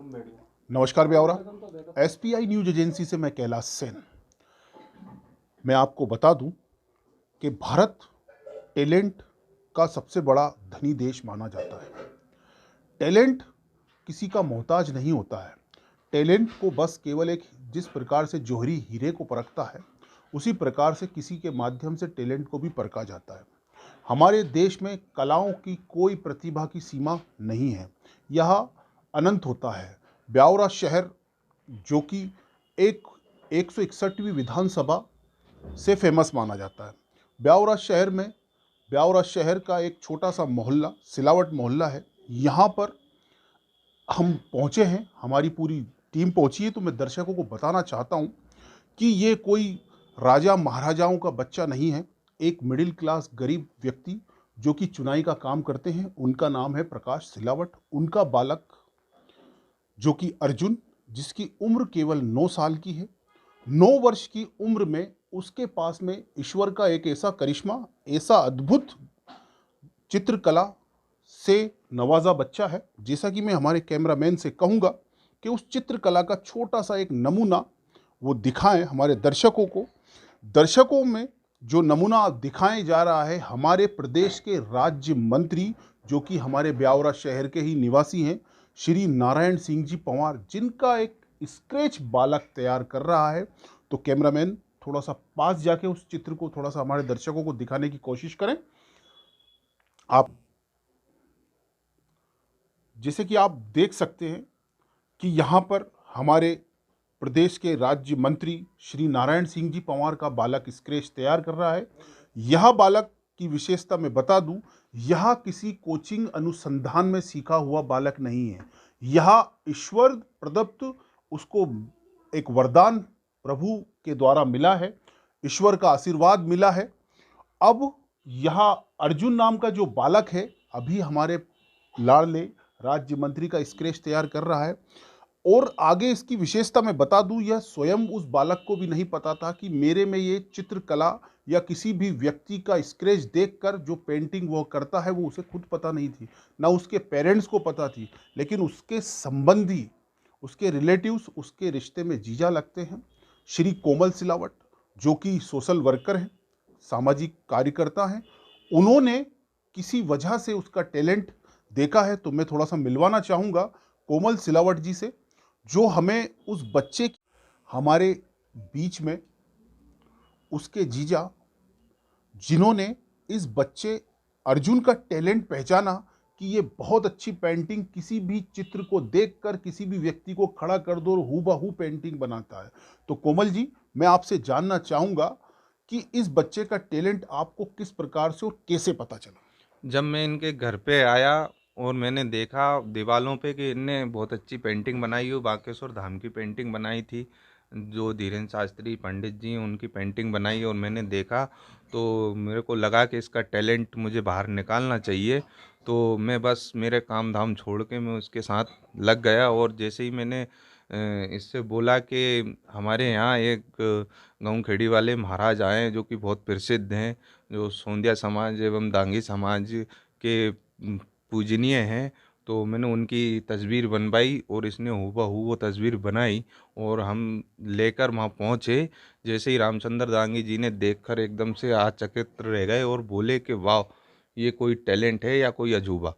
नमस्कार Biaora, SPI news agency से मैं कैलाश सेन। मैं आपको बता दूं कि भारत टैलेंट का सबसे बड़ा धनी देश माना जाता है। टैलेंट किसी का मोहताज नहीं होता है। टैलेंट को बस केवल एक जिस प्रकार से जौहरी हीरे को परखता है, उसी प्रकार से किसी के माध्यम से टैलेंट को भी परखा जाता है। हमारे देश में कलाओं की कोई प्रतिभा की सीमा नहीं है, यह अनंत होता है। ब्यावरा शहर जो कि एक 161वीं विधानसभा से फेमस माना जाता है। ब्यावरा शहर का एक छोटा सा मोहल्ला सिलावट मोहल्ला है। यहाँ पर हम पहुँचे हैं, हमारी पूरी टीम पहुँची है। तो मैं दर्शकों को बताना चाहता हूँ कि ये कोई राजा महाराजाओं का बच्चा नहीं है। एक मिडिल क्लास गरीब व्यक्ति जो कि चुनाई का काम करते हैं, उनका नाम है प्रकाश सिलावट। उनका बालक जो कि अर्जुन, जिसकी उम्र केवल 9 साल की है, 9 वर्ष की उम्र में उसके पास में ईश्वर का एक ऐसा करिश्मा, ऐसा अद्भुत चित्रकला से नवाजा बच्चा है। जैसा कि मैं हमारे कैमरामैन से कहूँगा कि उस चित्रकला का छोटा सा एक नमूना वो दिखाएं हमारे दर्शकों को। दर्शकों में जो नमूना दिखाया जा रहा है, हमारे प्रदेश के राज्य मंत्री जो कि हमारे ब्यावरा शहर के ही निवासी हैं, श्री नारायण सिंह जी पंवार, जिनका एक स्केच बालक तैयार कर रहा है। तो कैमरामैन थोड़ा सा पास जाके उस चित्र को थोड़ा सा हमारे दर्शकों को दिखाने की कोशिश करें। आप जैसे कि आप देख सकते हैं कि यहाँ पर हमारे प्रदेश के राज्य मंत्री श्री नारायण सिंह जी पंवार का बालक स्केच तैयार कर रहा है। यह बालक की विशेषता मैं बता दूं, यह किसी कोचिंग अनुसंधान में सीखा हुआ बालक नहीं है। यह ईश्वर प्रदत्त उसको एक वरदान प्रभु के द्वारा मिला है, ईश्वर का आशीर्वाद मिला है। अब यह अर्जुन नाम का जो बालक है, अभी हमारे लाडले राज्य मंत्री का स्केच तैयार कर रहा है। और आगे इसकी विशेषता मैं बता दूं, यह स्वयं उस बालक को भी नहीं पता था कि मेरे में ये चित्रकला या किसी भी व्यक्ति का स्केच देखकर जो पेंटिंग वो करता है वो उसे खुद पता नहीं थी, ना उसके पेरेंट्स को पता थी। लेकिन उसके संबंधी, उसके रिलेटिव्स, उसके रिश्ते में जीजा लगते हैं, श्री कोमल सिलावट जो कि सोशल वर्कर हैं, सामाजिक कार्यकर्ता हैं। उन्होंने किसी वजह से उसका टैलेंट देखा है। तो मैं थोड़ा सा मिलवाना चाहूँगा कोमल सिलावट जी से, जो हमें उस बच्चे की, हमारे बीच में उसके जीजा, जिन्होंने इस बच्चे अर्जुन का टैलेंट पहचाना कि ये बहुत अच्छी पेंटिंग, किसी भी चित्र को देखकर किसी भी व्यक्ति को खड़ा कर दो और हूबहू पेंटिंग बनाता है। तो कोमल जी, मैं आपसे जानना चाहूँगा कि इस बच्चे का टैलेंट आपको किस प्रकार से और कैसे पता चला? जब मैं इनके घर पे आया और मैंने देखा दीवालों पे कि इनने बहुत अच्छी पेंटिंग बनाई हो, बागेश्वर धाम की पेंटिंग बनाई थी, जो धीरेन्द्र शास्त्री पंडित जी उनकी पेंटिंग बनाई, और मैंने देखा तो मेरे को लगा कि इसका टैलेंट मुझे बाहर निकालना चाहिए। तो मैं बस मेरे काम धाम छोड़ के मैं उसके साथ लग गया। और जैसे ही मैंने इससे बोला कि हमारे यहाँ एक गाँव खेड़ी वाले महाराज आए हैं जो कि बहुत प्रसिद्ध हैं, जो सोंधिया समाज एवं दांगी समाज के पूजनीय हैं, तो मैंने उनकी तस्वीर बनवाई और इसने हूबहू वो तस्वीर बनाई और हम लेकर वहाँ पहुँचे। जैसे ही रामचंद्र दांगी जी ने देखकर एकदम से आचकित रह गए और बोले कि वाह, ये कोई टैलेंट है या कोई अजूबा।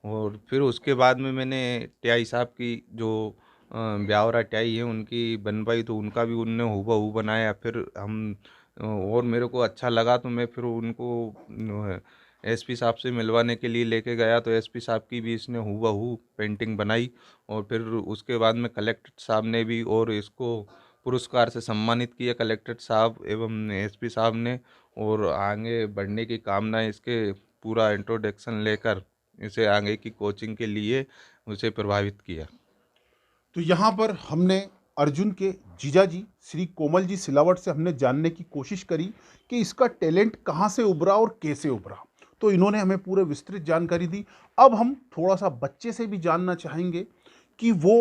और फिर उसके बाद में मैंने टियाई साहब की जो ब्यावरा टियाई है उनकी बनवाई, तो उनका भी उनने हूबहू बनाया। फिर हम और मेरे को अच्छा लगा तो मैं फिर उनको एसपी साहब से मिलवाने के लिए लेके गया, तो एसपी साहब की भी इसने हूबहू पेंटिंग बनाई। और फिर उसके बाद में कलेक्टर साहब ने भी और इसको पुरस्कार से सम्मानित किया, कलेक्टर साहब एवं एसपी साहब ने। और आगे बढ़ने की कामना इसके पूरा इंट्रोडक्शन लेकर इसे आगे की कोचिंग के लिए उसे प्रभावित किया। तो यहाँ पर हमने अर्जुन के जीजा जी श्री कोमल जी सिलावट से हमने जानने की कोशिश करी कि इसका टैलेंट कहाँ से उभरा और कैसे उभरा। तो इन्होंने हमें पूरे विस्तृत जानकारी दी। अब हम थोड़ा सा बच्चे से भी जानना चाहेंगे कि वो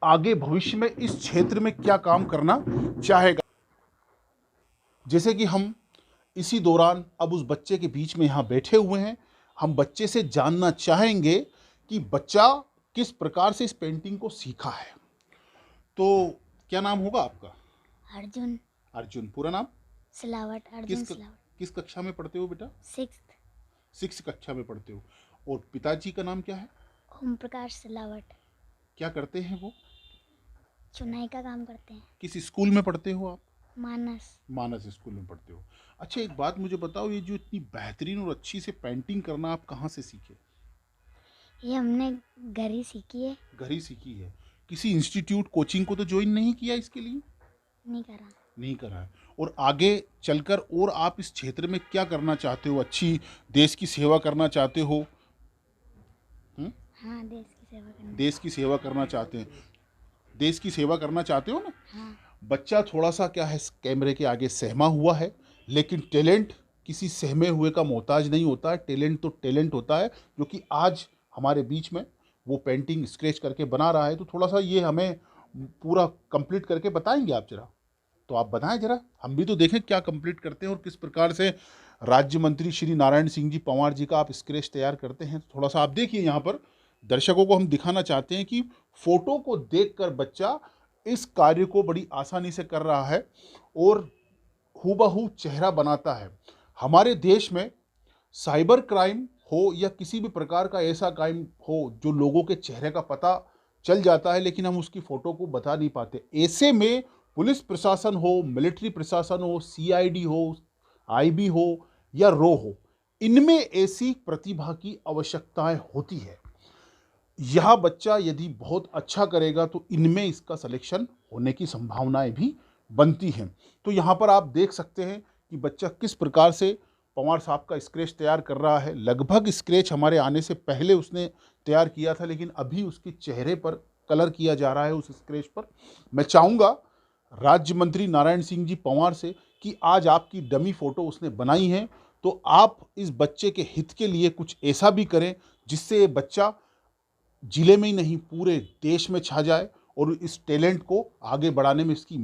आगे भविष्य में इस क्षेत्र में क्या काम करना चाहेगा। जैसे कि हम इसी दौरान अब उस बच्चे के बीच में यहाँ बैठे हुए हैं, हम बच्चे से जानना चाहेंगे कि बच्चा किस प्रकार से इस पेंटिंग को सीखा है। तो क्या नाम होगा आपका? अर्जुन अर्जुन। पूरा नाम? सिलावट। अर्जुन किस सिलावट। किस कक्षा में पढ़ते हो बेटा? 6th। 6 कक्षा में पढ़ते हो। और पिताजी का नाम क्या है? ओम प्रकाश सिलावट। क्या करते हैं वो? चुनाई का काम करते हैं। किस स्कूल में पढ़ते हो आप? मानस। मानस स्कूल में पढ़ते हो। अच्छा, एक बात मुझे बताओ, ये जो इतनी बेहतरीन और अच्छी से पेंटिंग करना आप कहाँ से सीखे? ये हमने घर ही सीखी है। घर ही सीखी है? किसी इंस्टीट्यूट कोचिंग को तो ज्वाइन नहीं किया इसके लिए? नहीं करा। नहीं करा है। और आगे चलकर और आप इस क्षेत्र में क्या करना चाहते हो? अच्छी देश की सेवा करना चाहते हो? हाँ, देश की सेवा करना। देश की सेवा करना चाहते हैं? देश की सेवा करना चाहते हो ना? हाँ। बच्चा थोड़ा सा क्या है, कैमरे के आगे सहमा हुआ है, लेकिन टैलेंट किसी सहमे हुए का मोहताज नहीं होता है। टैलेंट तो टैलेंट होता है, जो कि आज हमारे बीच में वो पेंटिंग स्केच करके बना रहा है। तो थोड़ा सा ये हमें पूरा कंप्लीट करके बताएंगे आप जरा? तो आप बताएं जरा, हम भी तो देखें क्या कंप्लीट करते हैं और किस प्रकार से राज्य मंत्री श्री नारायण सिंह जी पंवार जी का आप स्केच तैयार करते हैं। थोड़ा सा आप देखिए, यहाँ पर दर्शकों को हम दिखाना चाहते हैं कि फोटो को देखकर बच्चा इस कार्य को बड़ी आसानी से कर रहा है और हूबहू चेहरा बनाता है। हमारे देश में साइबर क्राइम हो या किसी भी प्रकार का ऐसा क्राइम हो जो लोगों के चेहरे का पता चल जाता है, लेकिन हम उसकी फ़ोटो को बता नहीं पाते। ऐसे में पुलिस प्रशासन हो, मिलिट्री प्रशासन हो, सीआईडी हो, आईबी हो या रो हो, इनमें ऐसी प्रतिभा की आवश्यकताएं होती है। यह बच्चा यदि बहुत अच्छा करेगा तो इनमें इसका सिलेक्शन होने की संभावनाएं भी बनती हैं। तो यहाँ पर आप देख सकते हैं कि बच्चा किस प्रकार से पंवार साहब का स्केच तैयार कर रहा है। लगभग स्केच हमारे आने से पहले उसने तैयार किया था, लेकिन अभी उसके चेहरे पर कलर किया जा रहा है उस स्केच पर। मैं चाहूँगा राज्य मंत्री नारायण सिंह जी पंवार से कि आज आपकी डमी फ़ोटो उसने बनाई है, तो आप इस बच्चे के हित के लिए कुछ ऐसा भी करें जिससे ये बच्चा जिले में ही नहीं पूरे देश में छा जाए और इस टैलेंट को आगे बढ़ाने में इसकी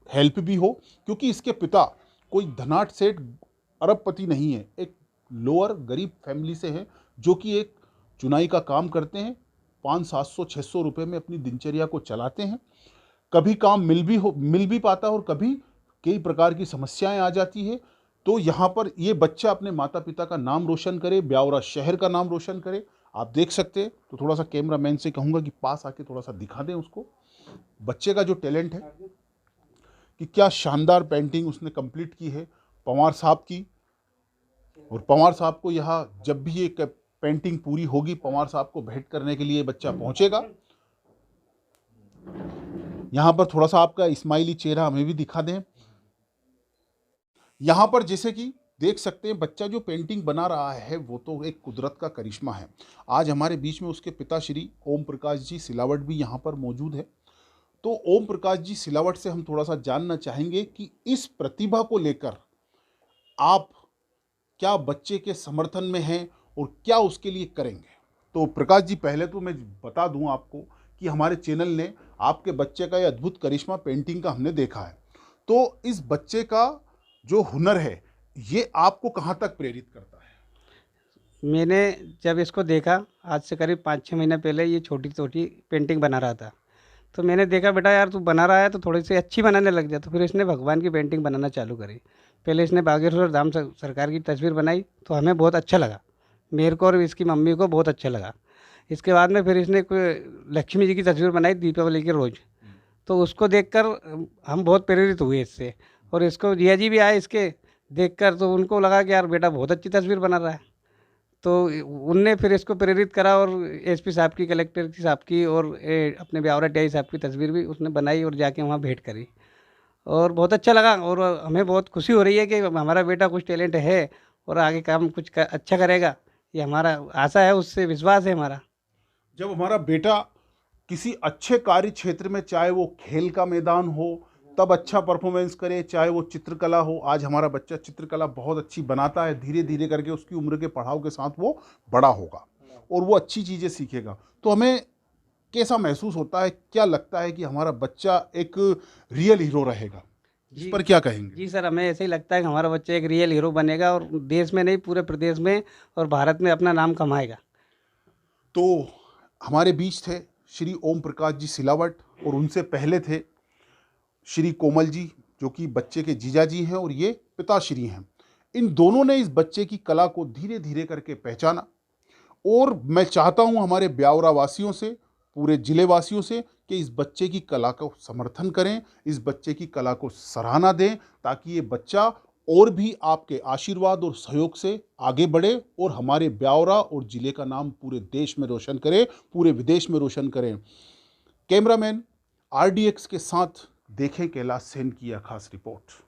हेल्प भी हो। क्योंकि इसके पिता कोई धनाढ़ सेठ अरबपति नहीं है, एक लोअर गरीब फैमिली से है, जो कि एक चुनाई का काम करते हैं। 500-700-600 रुपये में अपनी दिनचर्या को चलाते हैं। कभी काम मिल भी पाता है और कभी कई प्रकार की समस्याएं आ जाती है। तो यहाँ पर ये बच्चा अपने माता पिता का नाम रोशन करे, ब्यावरा शहर का नाम रोशन करे। आप देख सकते हैं। तो थोड़ा सा कैमरामैन से कहूँगा कि पास आके थोड़ा सा दिखा दें उसको बच्चे का जो टैलेंट है, कि क्या शानदार पेंटिंग उसने कंप्लीट की है पंवार साहब की। और पंवार साहब को यहाँ जब भी ये पेंटिंग पूरी होगी, पंवार साहब को भेंट करने के लिए बच्चा पहुँचेगा। यहाँ पर थोड़ा सा आपका इस्माइली चेहरा हमें भी दिखा दें। यहाँ पर जैसे कि देख सकते हैं, बच्चा जो पेंटिंग बना रहा है वो तो एक कुदरत का करिश्मा है। आज हमारे बीच में उसके पिता श्री ओम प्रकाश जी सिलावट भी यहाँ पर मौजूद है। तो ओम प्रकाश जी सिलावट से हम थोड़ा सा जानना चाहेंगे कि इस प्रतिभा को लेकर आप क्या बच्चे के समर्थन में हैं और क्या उसके लिए करेंगे। तो प्रकाश जी, पहले तो मैं बता दूं आपको कि हमारे चैनल ने आपके बच्चे का ये अद्भुत करिश्मा पेंटिंग का हमने देखा है। तो इस बच्चे का जो हुनर है ये आपको कहाँ तक प्रेरित करता है? मैंने जब इसको देखा, आज से करीब 5-6 महीने पहले ये छोटी छोटी पेंटिंग बना रहा था, तो मैंने देखा बेटा यार तू बना रहा है तो थोड़ी सी अच्छी बनाने लग जा। तो फिर इसने भगवान की पेंटिंग बनाना चालू करी। पहले इसने बागेश्वर धाम सरकार की तस्वीर बनाई, तो हमें बहुत अच्छा लगा, मेरे को और इसकी मम्मी को बहुत अच्छा लगा। इसके बाद में फिर इसने कोई लक्ष्मी जी की तस्वीर बनाई दीपावली के रोज़, तो उसको देखकर हम बहुत प्रेरित हुए इससे। और इसको जिया जी भी आए इसके देखकर, तो उनको लगा कि यार बेटा बहुत अच्छी तस्वीर बना रहा है। तो उनने फिर इसको प्रेरित करा और एसपी साहब की, कलेक्टर की साहब की और अपने ब्यावरा टीआई साहब की तस्वीर भी उसने बनाई और जाके वहाँ भेंट करी और बहुत अच्छा लगा। और हमें बहुत खुशी हो रही है कि हमारा बेटा कुछ टैलेंट है और आगे काम कुछ अच्छा करेगा, ये हमारा आशा है, उससे विश्वास है हमारा। जब हमारा बेटा किसी अच्छे कार्य क्षेत्र में, चाहे वो खेल का मैदान हो तब अच्छा परफॉर्मेंस करे, चाहे वो चित्रकला हो, आज हमारा बच्चा चित्रकला बहुत अच्छी बनाता है। धीरे धीरे करके उसकी उम्र के पड़ाव के साथ वो बड़ा होगा और वो अच्छी चीज़ें सीखेगा। तो हमें कैसा महसूस होता है, क्या लगता है कि हमारा बच्चा एक रियल हीरो रहेगा? इस पर क्या कहेंगे? जी सर, हमें ऐसे ही लगता है कि हमारा बच्चा एक रियल हीरो बनेगा और देश में नहीं पूरे प्रदेश में और भारत में अपना नाम कमाएगा। तो हमारे बीच थे श्री ओम प्रकाश जी सिलावट, और उनसे पहले थे श्री कोमल जी, जो कि बच्चे के जीजाजी हैं और ये पिताश्री हैं। इन दोनों ने इस बच्चे की कला को धीरे धीरे करके पहचाना, और मैं चाहता हूं हमारे ब्यावरा वासियों से, पूरे जिले वासियों से, कि इस बच्चे की कला को समर्थन करें, इस बच्चे की कला को सराहना दें, ताकि ये बच्चा और भी आपके आशीर्वाद और सहयोग से आगे बढ़े और हमारे ब्यावरा और जिले का नाम पूरे देश में रोशन करे, पूरे विदेश में रोशन करें। कैमरामैन RDX के साथ देखें कैलाश सेन की यह खास रिपोर्ट।